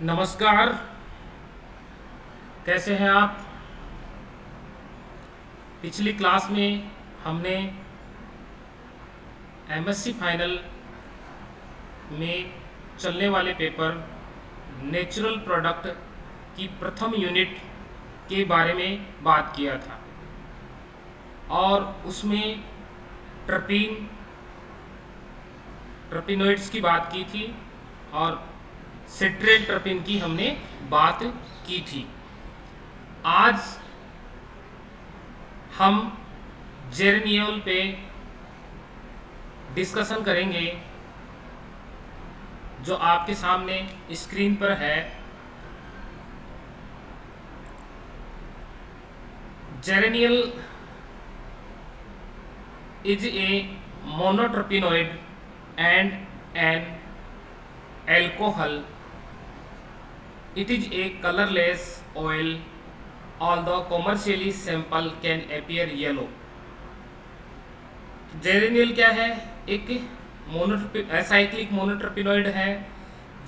नमस्कार। कैसे हैं आप? पिछली क्लास में हमने एमएससी फाइनल में चलने वाले पेपर नेचुरल प्रोडक्ट की प्रथम यूनिट के बारे में बात किया था और उसमें ट्रपीन ट्रपिनोइड्स की बात की थी और सिट्रेट ट्रपिन की हमने बात की थी। आज हम जेरेनियोल पे डिस्कशन करेंगे जो आपके सामने स्क्रीन पर है। Geranial is a monoterpenoid and an alcohol. It is a colorless oil, although commercially sample can appear yellow. Geraniol क्या है? एक एसाइक्लिक मोनोट्रपिनोइड है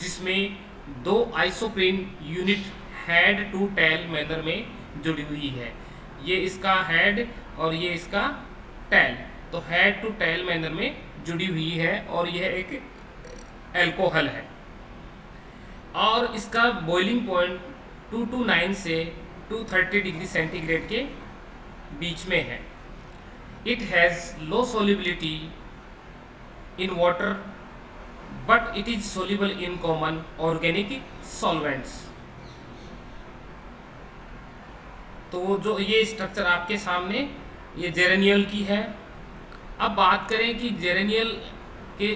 जिसमें दो isoprene unit head to tail manner में जुड़ी हुई है। ये इसका हेड और ये इसका टेल, तो हेड टू टेल मैनर में जुड़ी हुई है और यह एक एल्कोहल है और इसका बॉइलिंग पॉइंट 229 से 230 डिग्री सेंटीग्रेड के बीच में है। It has low solubility in water but it is soluble in common organic solvents. तो जो ये स्ट्रक्चर आपके सामने ये जेरेनियल की है। अब बात करें कि जेरेनियल के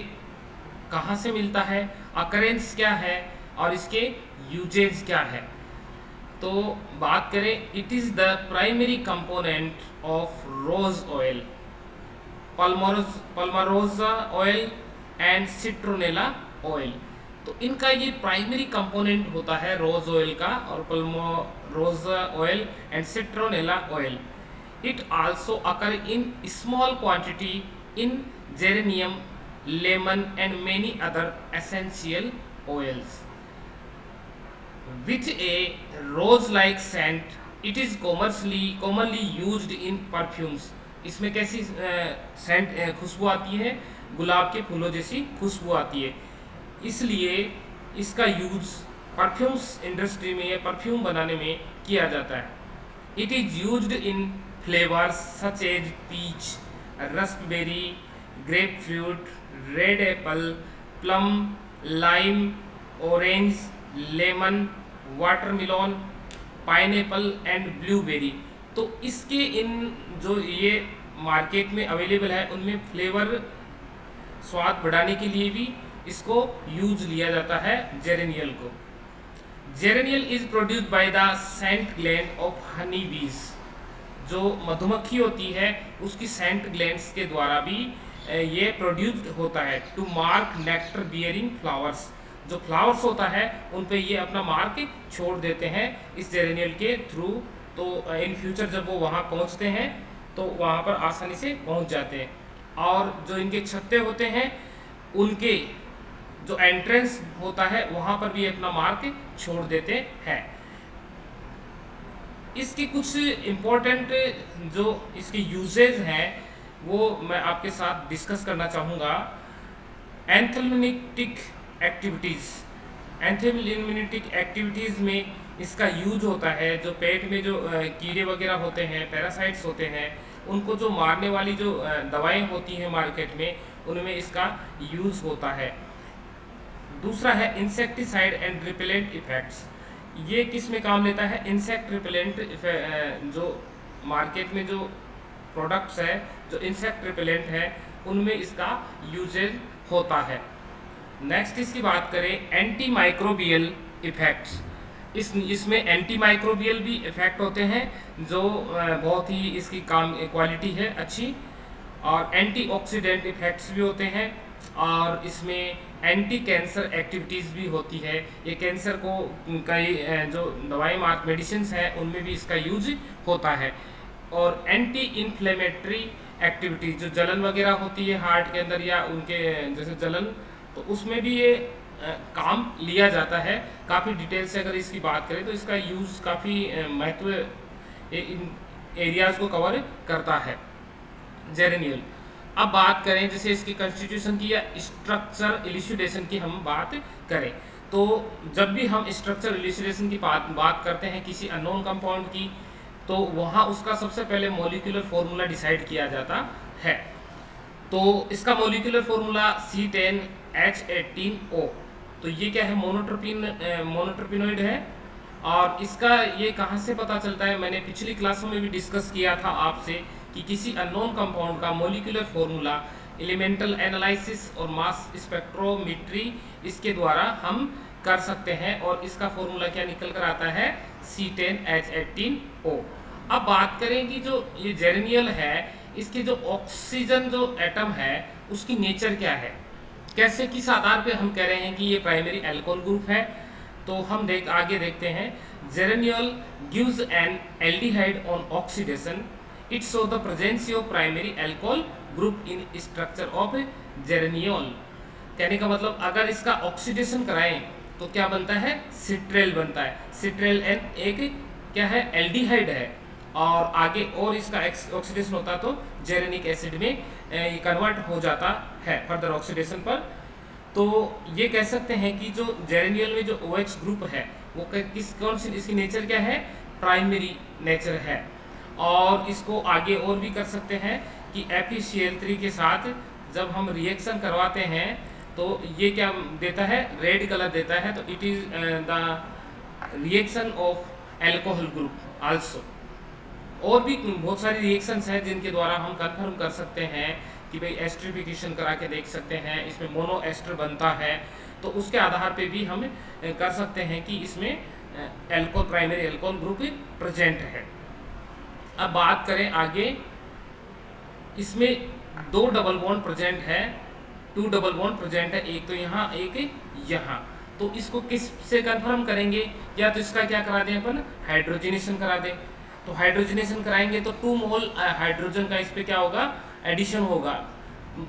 कहाँ से मिलता है, अकरेंस क्या है और इसके यूजेज क्या है। तो बात करें, it is the primary component of rose oil, palmarosa oil and citronella oil. तो इनका ये प्राइमरी कंपोनेंट होता है रोज ऑयल का और palmarosa oil and citronella oil. It also occur in small quantity in geranium, lemon and many other essential oils. With a rose-like scent, it is commonly used in perfumes. इसमें कैसी Saint खुशबू आती है? गुलाब के फूलों जैसी खुशबू आती है, इसलिए इसका यूज परफ्यूम्स इंडस्ट्री में या परफ्यूम बनाने में किया जाता है। It is used in flavours such as peach, raspberry, grapefruit, red apple, plum, lime, orange, lemon, watermelon, pineapple and blueberry. तो इसके इन जो ये मार्केट में अवेलेबल है उनमें फ्लेवर स्वाद बढ़ाने के लिए भी इसको यूज लिया जाता है जेरेनियल को। Geranial is produced by the scent gland of honey bees. जो मधुमक्खी होती है उसकी सेंट ग्लैंड्स के द्वारा भी ये प्रोड्यूस्ड होता है to mark nectar bearing flowers. जो फ्लावर्स होता है उन पे ये अपना मार्क छोड़ देते हैं इस जेरेनियल के थ्रू। तो इन फ्यूचर जब वो वहाँ पहुँचते हैं तो वहाँ पर आसानी से पहुँच जाते हैं और जो इनके छत्ते होते हैं उनके जो एंट्रेंस होता है वहाँ पर भी अपना मार्क छोड़ देते हैं। इसकी कुछ इम्पोर्टेंट जो इसके यूजेज हैं वो मैं आपके साथ डिस्कस करना चाहूँगा। एंथेल्मिनेटिक एक्टिविटीज़, एंथेल्मिनेटिक एक्टिविटीज़ में इसका यूज होता है। जो पेट में जो कीड़े वगैरह होते हैं, पैरासाइट्स होते हैं, उनको जो मारने वाली जो दवाएं होती हैं मार्केट में, उनमें इसका यूज़ होता है। दूसरा है इंसेक्टिसाइड एंड रिपेलेंट इफेक्ट्स। ये किस में काम लेता है? Insect repellent. जो मार्केट में जो प्रोडक्ट्स है जो इंसेक्ट रिपेलेंट है उनमें इसका यूजेज होता है। नेक्स्ट इसकी बात करें, एंटी माइक्रोबियल इफेक्ट्स। इसमें एंटी माइक्रोबियल भी इफेक्ट होते हैं जो बहुत ही इसकी काम क्वालिटी है अच्छी, और एंटीऑक्सीडेंट इफेक्ट्स भी होते हैं और इसमें एंटी कैंसर एक्टिविटीज़ भी होती है। ये कैंसर को कई जो दवाई मेडिसिन हैं उनमें भी इसका यूज होता है। और एंटी इन्फ्लेमेटरी एक्टिविटीज, जो जलन वगैरह होती है हार्ट के अंदर या उनके जैसे जलन, तो उसमें भी ये काम लिया जाता है। काफ़ी डिटेल से अगर इसकी बात करें तो इसका यूज़ काफ़ी महत्व इन एरियाज़ को कवर करता है जेरेनियल। अब बात करें जैसे इसकी कॉन्स्टिट्यूशन की या स्ट्रक्चर इलिसिडेशन की हम बात करें, तो जब भी हम स्ट्रक्चर इलिसिडेशन की बात करते हैं किसी अननोन कंपाउंड की, तो वहाँ उसका सबसे पहले मॉलिक्यूलर फॉर्मूला डिसाइड किया जाता है। तो इसका मॉलिक्यूलर फॉर्मूला C10H18O। तो ये क्या है, मोनोट्रोपिनोइड है। और इसका ये कहाँ से पता चलता है, मैंने पिछली क्लासों में भी डिस्कस किया था आपसे कि किसी अननोन कंपाउंड का मॉलिक्यूलर फॉर्मूला एलिमेंटल एनालिसिस और मास स्पेक्ट्रोमेट्री इसके द्वारा हम कर सकते हैं, और इसका फॉर्मूला क्या निकल कर आता है, C10H18O। अब बात करें कि जो ये जेरेनियल है, इसकी जो ऑक्सीजन जो एटम है उसकी नेचर क्या है, कैसे किस आधार पे हम कह रहे हैं कि ये प्राइमरी अल्कोहल ग्रुप है। तो हम आगे देखते हैं। Geranial gives an aldehyde on oxidation, it show the presence of primary alcohol group in structure of geranial. कहने का मतलब अगर इसका ऑक्सीडेशन कराएं तो क्या बनता है, सिट्रेल बनता है। सिट्रेल एन एक क्या है, एल्डिहाइड है, और आगे और इसका ऑक्सीडेशन होता तो जेरेनिक एसिड में कन्वर्ट हो जाता है फर्दर ऑक्सीडेशन पर। तो ये कह सकते हैं कि जो जेरेनियल में जो OH ग्रुप है वो कौन सी इसकी नेचर क्या है, प्राइमरी नेचर है। और इसको आगे और भी कर सकते हैं कि FeCl3 के साथ जब हम रिएक्शन करवाते हैं तो ये क्या देता है, रेड कलर देता है। तो it is the reaction of alcohol group also. और भी बहुत सारी रिएक्शंस हैं जिनके द्वारा हम कंफर्म कर सकते हैं कि भाई एस्टरिफिकेशन करा के देख सकते हैं, इसमें मोनो एस्टर बनता है, तो उसके आधार पे भी हम कर सकते हैं कि इसमें alcohol primary alcohol group present है। अब बात करें आगे, इसमें 2 डबल बॉन्ड प्रेजेंट है, 2 डबल बॉन्ड प्रेजेंट है, एक तो यहाँ एक यहाँ। तो इसको किस से कंफर्म करेंगे, या तो इसका क्या करा दें अपन, हाइड्रोजनेशन करा दें। तो हाइड्रोजनेशन कराएंगे तो 2 मोल हाइड्रोजन का इस पे क्या होगा, एडिशन होगा,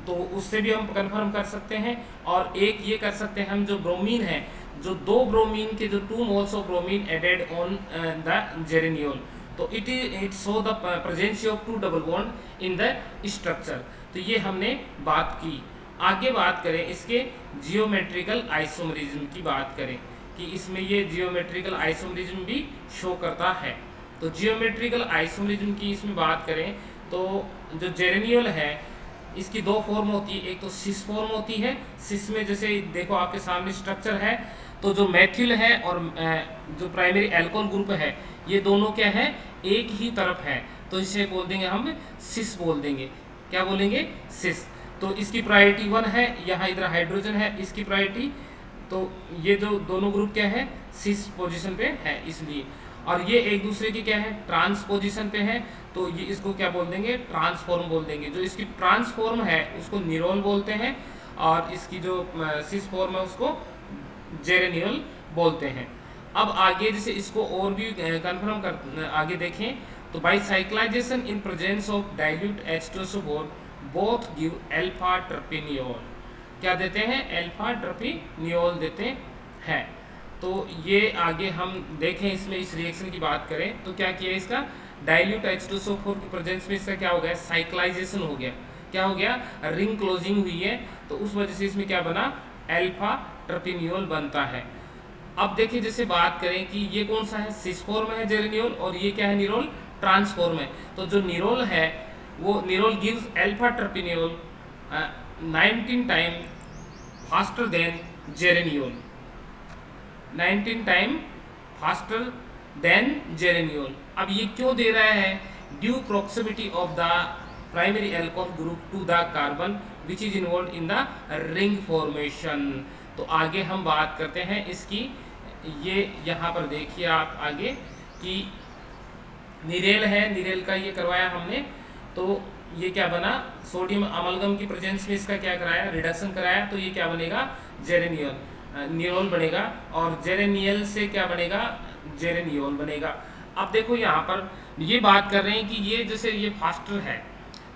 तो उससे भी हम कंफर्म कर सकते हैं। और एक ये कर सकते हैं हम, जो ब्रोमीन है, जो 2 ब्रोमीन के जो 2 moles of bromine added on the geranial, तो it show the presence of 2 double bond in the structure. तो ये हमने बात की। आगे बात करें इसके जियोमेट्रिकल आइसोमरिज्म की बात करें कि इसमें ये जियोमेट्रिकल आइसोमरिज्म भी शो करता है। तो जियोमेट्रिकल आइसोमरिज्म की इसमें बात करें तो जो जेरेनियल है इसकी 2 फॉर्म होती है, एक तो सिस फॉर्म होती है। सिस में जैसे देखो आपके सामने स्ट्रक्चर है, तो जो मैथिल है और जो प्राइमरी अल्कोहल ग्रुप है ये दोनों क्या है, एक ही तरफ है, तो इसे बोल देंगे हम सिस बोल देंगे। क्या बोलेंगे, सिस। तो इसकी प्रायोरिटी 1 है, यहाँ इधर हाइड्रोजन है, इसकी प्रायोरिटी, तो ये जो दोनों ग्रुप क्या है, सिस पोजीशन पे है इसलिए। और ये एक दूसरे की क्या है, ट्रांस पोजीशन पे है, तो ये इसको क्या बोल देंगे, ट्रांसफॉर्म बोल देंगे। जो इसकी ट्रांसफॉर्म है उसको निरोल बोलते हैं, और इसकी जो सिस फॉर्म है उसको जेरेनियल बोलते हैं। अब आगे जैसे इसको और भी कंफर्म कर आगे देखें तो by cyclization in presence of dilute H2SO4 both give alpha terpineol. क्या देते हैं, अल्फा टर्पिनियोल देते हैं। तो ये आगे हम देखें, इसमें इस रिएक्शन की बात करें तो क्या किया, इसका डाइल्यूट H2SO4 की प्रेजेंस में इसका क्या हो गया, साइक्लाइजेशन हो गया। क्या हो गया, रिंग क्लोजिंग हुई है, तो उस वजह से इसमें क्या बना, अल्फा टर्पिनियोल बनता है। अब देखिए जैसे बात करें कि ये कौन सा है, सिस फॉर्म है जेरेनियोल, और ये क्या है, निरोल ट्रांसफॉर्म है। तो जो निरोल है वो nerol gives alpha terpineol 19 time faster than geraniol, 19 time faster than geraniol. अब ये क्यों दे रहा है, due proximity of the primary alcohol group to the carbon which is involve in the ring formation. तो आगे हम बात करते हैं इसकी, ये यहाँ पर देखिए आप आगे कि निरेल है, निरेल का ये करवाया हमने, तो ये क्या बना, सोडियम अमलगम की प्रेजेंस में इसका क्या कराया, रिडक्शन कराया, तो ये क्या बनेगा, जेरेनियल, निरोल बनेगा, और जेरेनियल से क्या बनेगा, जेरेनियोल बनेगा। अब देखो यहाँ पर ये बात कर रहे हैं कि ये जैसे ये फास्टर है,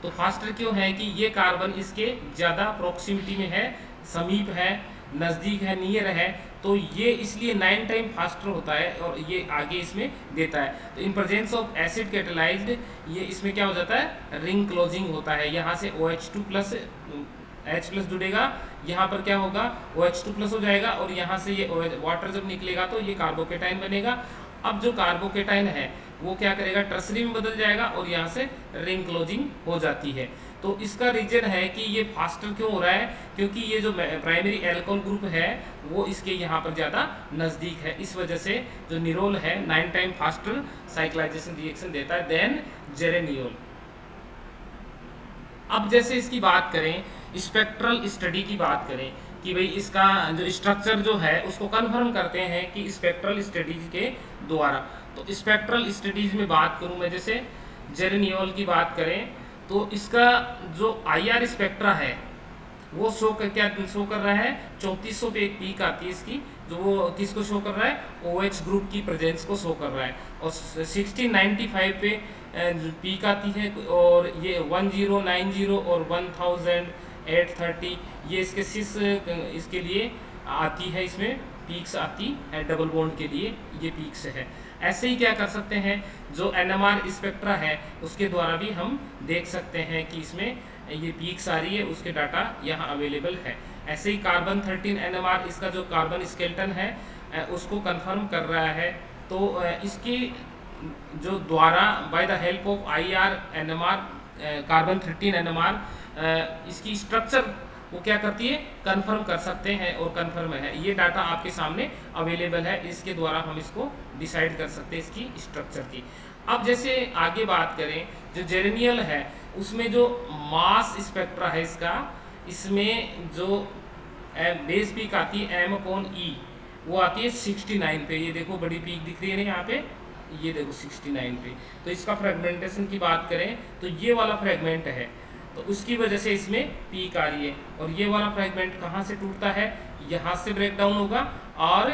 तो फास्टर क्यों है कि ये कार्बन इसके ज़्यादा प्रॉक्सिमिटी में है, समीप है, नज़दीक है, नियर है, तो ये इसलिए 9 टाइम फास्टर होता है और ये आगे इसमें देता है। तो इन प्रेजेंस ऑफ एसिड कैटेलाइज्ड ये इसमें क्या हो जाता है, रिंग क्लोजिंग होता है। यहाँ से OH2 प्लस H प्लस जुड़ेगा, यहाँ पर क्या होगा, OH2 प्लस हो जाएगा और यहाँ से ये वाटर जब निकलेगा तो ये कार्बोकेटाइन बनेगा। अब जो कार्बोकेटाइन है वो क्या करेगा, टर्सरी में बदल जाएगा और यहाँ से रिंग क्लोजिंग हो जाती है। तो इसका रीजन है कि ये फास्टर क्यों हो रहा है, क्योंकि ये जो प्राइमरी एल्कोहल ग्रुप है वो इसके यहाँ पर ज़्यादा नज़दीक है। इस वजह से जो निरोल है 9 टाइम फास्टर साइक्लाइजेशन रिएक्शन देता है देन जेरेनियोल। अब जैसे इसकी बात करें, स्पेक्ट्रल स्टडी की बात करें कि भाई इसका जो स्ट्रक्चर जो है उसको कन्फर्म करते हैं कि स्पेक्ट्रल स्टडीज के द्वारा। तो स्पेक्ट्रल स्टडीज में बात करूं मैं, जैसे जेरेनियोल की बात करें तो इसका जो IR स्पेक्ट्रा है वो क्या शो कर रहा है, 3400 पे एक पीक आती है इसकी, जो वो किसको शो कर रहा है, OH ग्रुप की प्रेजेंस को शो कर रहा है। और 1695 पे पीक आती है और ये 1090 और 1830 ये इसके इसके लिए आती है, इसमें पीक्स आती है डबल बॉन्ड के लिए, ये पीक्स है। ऐसे ही क्या कर सकते हैं, जो NMR स्पेक्ट्रा है उसके द्वारा भी हम देख सकते हैं कि इसमें ये पीक्स आ रही है, उसके डाटा यहाँ अवेलेबल है। ऐसे ही कार्बन 13 NMR इसका जो कार्बन स्केलेटन है उसको कंफर्म कर रहा है। तो इसकी जो द्वारा by the help of IR NMR carbon 13 NMR इसकी स्ट्रक्चर वो क्या करती है, कंफर्म कर सकते हैं और कंफर्म है। ये डाटा आपके सामने अवेलेबल है, इसके द्वारा हम इसको डिसाइड कर सकते हैं इसकी स्ट्रक्चर की। अब जैसे आगे बात करें, जो जेरेनियल है उसमें जो मास स्पेक्ट्रा है इसका, इसमें जो बेस पीक आती है M/E वो आती है 69 पे। ये देखो बड़ी पीक दिख रही है ना यहाँ पे, ये देखो 69 पे। तो इसका फ्रेगमेंटेशन की बात करें तो ये वाला फ्रेगमेंट है, तो उसकी वजह से इसमें पीक आ रही है। और ये वाला फ्रेगमेंट कहाँ से टूटता है, यहाँ से ब्रेक डाउन होगा और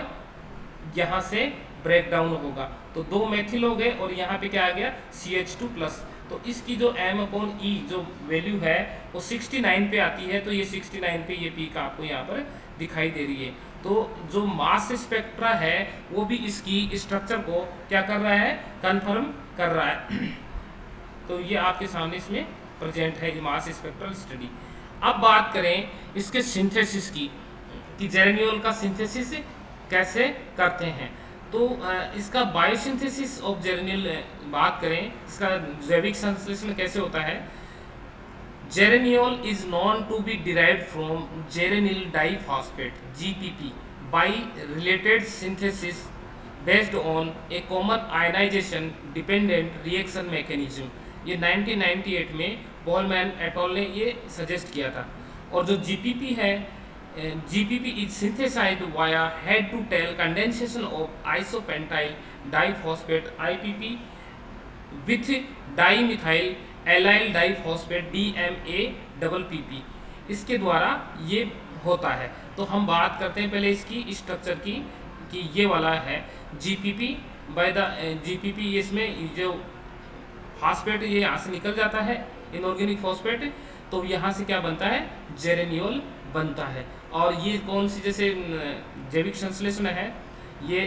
यहाँ से ब्रेक डाउन होगा। तो 2 मेथिल हो गए और यहाँ पे क्या आ गया, CH2 प्लस। तो इसकी जो M/E जो वैल्यू है वो 69 पे आती है। तो ये 69 पे ये पीक आपको यहाँ पर दिखाई दे रही है। तो जो मास स्पेक्ट्रा है वो भी इसकी स्ट्रक्चर को क्या कर रहा है, कंफर्म कर रहा है। तो ये आपके सामने इसमें प्रेजेंट है मास स्पेक्ट्रल स्टडी। अब बात करें इसके सिंथेसिस की, कि जेरेनियोल का सिंथेसिस कैसे करते हैं। तो इसका बायोसिंथेसिस ऑफ जेरेनियल बात करें, इसका जैविक संश्लेषण कैसे होता है। Geraniol is known to be derived from geranyl diphosphate GPP by related synthesis based on a common ionization dependent reaction mechanism. ये 1998 में बॉलमैन एटॉल ने ये सजेस्ट किया था। और जो GPP है, GPP is synthesized via head-to-tail condensation of isopentyl diphosphate IPP with dimethyl allyl diphosphate DMA-PP। इसके द्वारा ये होता है। तो हम बात करते हैं पहले इसकी स्ट्रक्चर की, कि ये वाला है GPP बाय द GPP, इसमें जो फास्फेट ये यहाँ से निकल जाता है, इनऑर्गेनिक फॉस्फेट, तो यहाँ से क्या बनता है, जेरेनियोल बनता है। और ये कौन सी जैसे जैविक संश्लेषण है, ये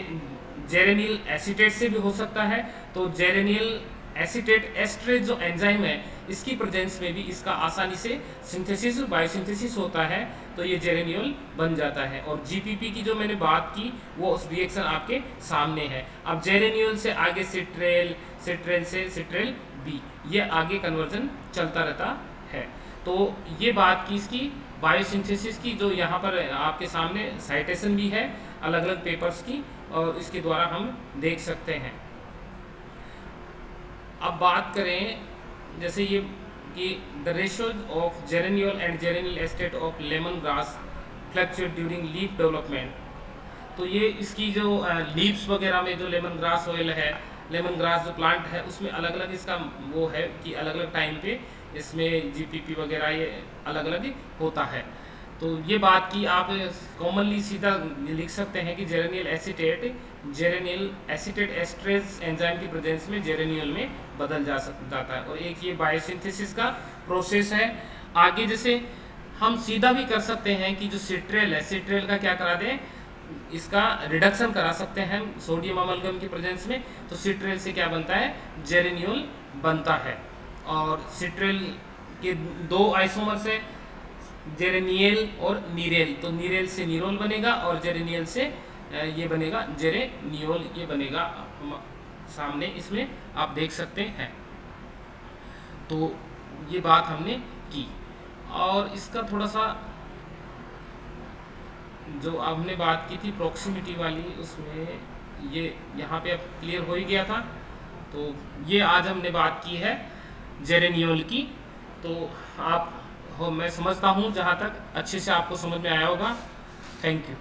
जेरेनिल एसीटेट से भी हो सकता है। तो जेरेनिल एसीटेट एस्ट्रेज जो एंजाइम है इसकी प्रेजेंस में भी इसका आसानी से सिंथेसिस बायोसिंथेसिस होता है, तो ये जेरेनियोल बन जाता है। और GPP की जो मैंने बात की वो उस रिएक्शन आपके सामने है। अब जेरेनियोल से आगे सिट्रेल, सिट्रेल से सिट्रेल B, ये आगे कन्वर्जन चलता रहता है। तो ये बात की इसकी बायोसिंथेसिस की, जो यहाँ पर आपके सामने साइटेशन भी है अलग अलग पेपर्स की, और इसके द्वारा हम देख सकते हैं। अब बात करें जैसे ये कि the ratios of geraniol and geranyl acetate of lemon grass fluctuate during leaf development. तो ये इसकी जो लीव्स वगैरह में जो लेमन ग्रास ऑयल है, लेमन ग्रास जो प्लांट है उसमें अलग अलग इसका वो है कि अलग अलग टाइम पे इसमें GPP वगैरह ये अलग अलग होता है। तो ये बात की आप कॉमनली सीधा लिख सकते हैं कि जेरेनियल एसीटेट एस्ट्रेज एंजाइम की प्रेजेंस में जेरेनियल में बदल जाता है। और एक ये बायोसिंथेसिस का प्रोसेस है। आगे जैसे हम सीधा भी कर सकते हैं कि जो सिट्रेल है, सिट्रेल का क्या करा दें, इसका रिडक्शन करा सकते हैं सोडियम अमलगम की प्रेजेंस में। तो सिट्रेल से क्या बनता है, जेरेनियोल बनता है। और सिट्रेल के दो आइसोमर्स है, जेरेनियल और नीरेल। तो नीरेल से नीरोल बनेगा और जेरेनियल से ये बनेगा जेरेनियोल, ये बनेगा सामने इसमें आप देख सकते हैं। तो ये बात हमने की। और इसका थोड़ा सा जो हमने बात की थी प्रॉक्सिमिटी वाली, उसमें ये यहाँ पे अब क्लियर हो ही गया था। तो ये आज हमने बात की है जेरेनियोल की। तो आप मैं समझता हूँ जहाँ तक अच्छे से आपको समझ में आया होगा। Thank you.